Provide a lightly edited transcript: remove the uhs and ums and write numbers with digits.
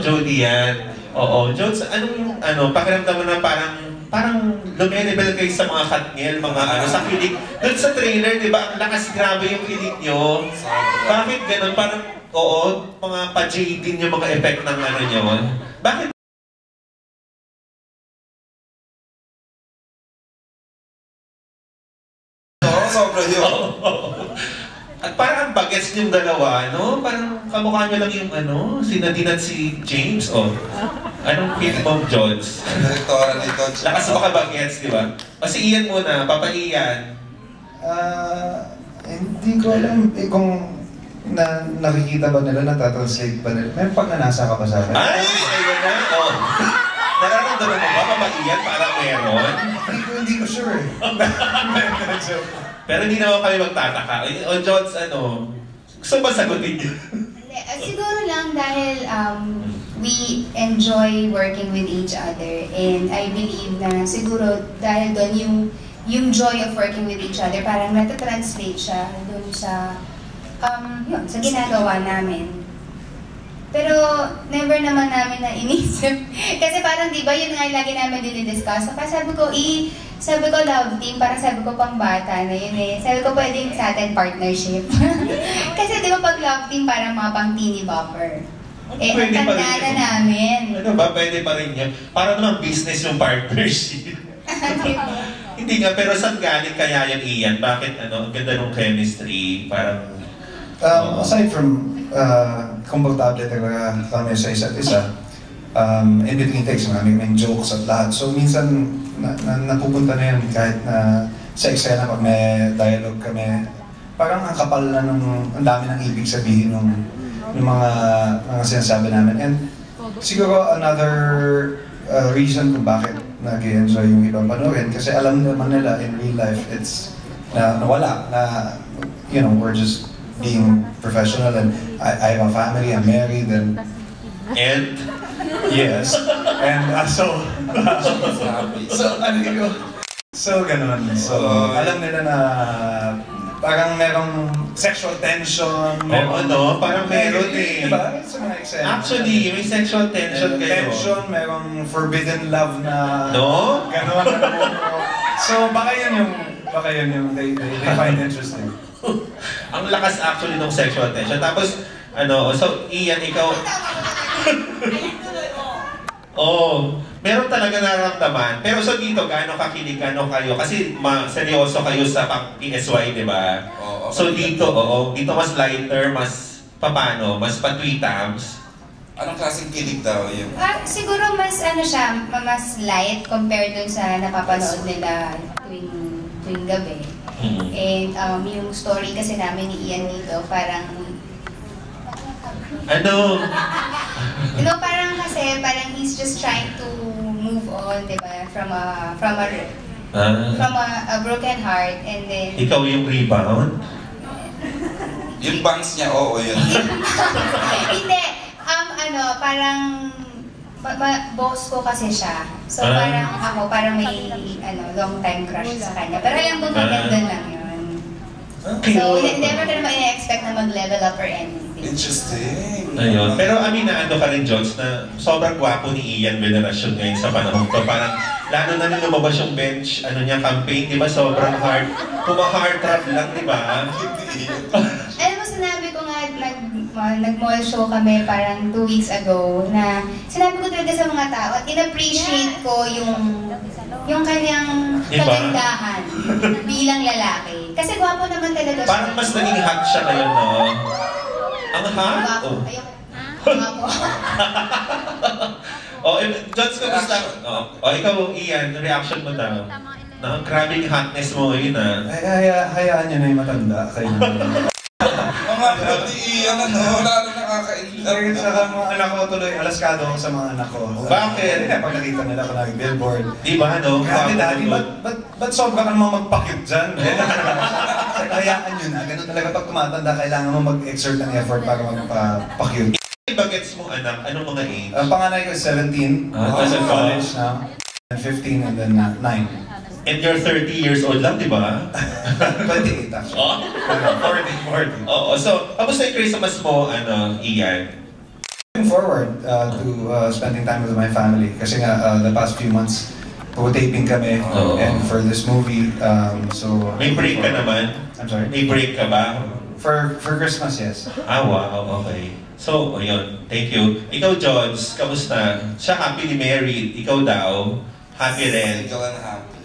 Jody yan. Oo, Jones, pakiramdam mo na parang lumilevel kayo sa mga Katniel, sa kilig. Doon sa trailer, di ba, ang lakas grabe yung kilig nyo. Bakit ganun? Parang, mga pa-jading yung mga effect ng nyo. Bakit? Sobra yun. At parang ang bagets yung dalawa, no? Parang kamukha nyo lang yung si Nadine at si James, Anong film mo, Jones? Direktora nito. Lakas mo ka bagets, di ba? O si Ian muna, Papa Ian. Hindi ko alam kung nakikita ba nila, natatranslate ba nila. May pagnanasa ka ba sa akin? Ay! Ayun na, nararamdaman mo ba, Papa Ian, parang meron? Hindi ko sure Pero hindi naman kami magtataka. O Jones, gusto ba sagutin niyo? Siguro lang dahil we enjoy working with each other, and I believe na siguro dahil doon yung joy of working with each other parang natatranslate siya doon sa sa ginagawa namin. Pero never naman namin na inisip. Kasi parang di ba yun nga lagi namin dinidiscuss. Saka sabi ko love team, parang sabi ko pang bata na yun eh. Sabi ko pwedeng sa atin partnership. Kasi di ba pag love team parang mga pang teeny bopper. Ang tanda na namin. Pwede pa rin yun. Para naman business yung partnership. Hindi nga, pero saan galing kaya yung Ian? Bakit ang ganda ng chemistry? Parang... aside from komportable talaga kami sa isa't isa, in between takes, may jokes at lahat. So minsan, napupunta na yan kahit na sa eksena pag may dialogue kami. Parang ang kapal na ang dami ng ibig sabihin ng mga sinasabi namin. And siguro another reason kung bakit nag-enjoy yung ibang panoorin, kasi alam naman nila in real life, it's nawala, we're just being professional, and I have a family, I'm married, and yes, and so ganun. So alam nila na parang merong sexual tension, parang meron eh. Diba? Sa mga eksena. Actually, may sexual tension kayo. Merong forbidden love na ganon. So baka yun yung they find interesting. Ang lakas actually ng sexual tension. Tapos, so Ian, ikaw... meron talaga nararamdaman. Pero so dito, gaano kakilig, gaano kayo? Kasi seryoso kayo sa PSY, di ba? So dito, dito mas lighter, mas paano, mas patwitams. Anong klaseng kilig daw yung... Siguro mas mas light compared dun sa napapanood nila tuwing gabi. And yung story kasi namin ni Ian dito, parang... parang he's just trying to move on, di ba? From a broken heart, and then... Ikaw yung rebound? Yung bangs niya, yun. Hindi. Parang... boss ko kasi siya. So parang may long time crush sa kanya. Pero alam ko maganda lang yun. So never ka naman ina-expect na mag-level up or anything. Interesting. Ayun. Pero aminado ka rin, Jones, na sobrang gwapo ni Ian Veneracion ngayon sa panahon to. Parang lalo na nung lumabas yung bench, campaign, di ba? Sobrang hard. Puma-heart trap lang, di ba? Alam mo, sinabi ko nga, nag-mall show kami parang 2 weeks ago na sinabi ko talaga sa mga tao at in-appreciate ko yung kanyang kagandahan bilang lalaki. Kasi gwapo naman talaga siya. Parang mas naging hot siya ngayon, no? Ang hot? Gwapo. Jones, kamusta? Ikaw, Ian, reaction mo daw. Grabing hotness mo ngayon, Hayaan niyo na yung matanda kayo naman. Mga pati Ian, lalo nakaka-inlove. Saka mga anak ko tuloy, alaskado ako sa mga anak ko. Bakit? Pag nakita nila ako nag-billboard. Di ba, Grabe, Daddy, ba't sobra ka naman magpa-cute dyan? Hayaan nyo na. Ganun talaga pag tumatanda, kailangan mo mag-exert ng effort para magpa-cute. Bagets mong anak, anong mga age? Ang panganay ko is 17. Nasa college na. 15 and then 9. And you're 30 years old lang, di ba? 28 actually. 40. So, kamusta yung Christmas mo, Ian? looking forward to spending time with my family. Kasi nga, the past few months, taping kami and for this movie. So May break ka naman? I'm sorry? May break ka ba? For Christmas, yes. Ah, wow, okay. So, yun. Thank you. Ikaw, Jones, kamusta? Siya happily married. Ikaw daw, happy rin. Single and happy.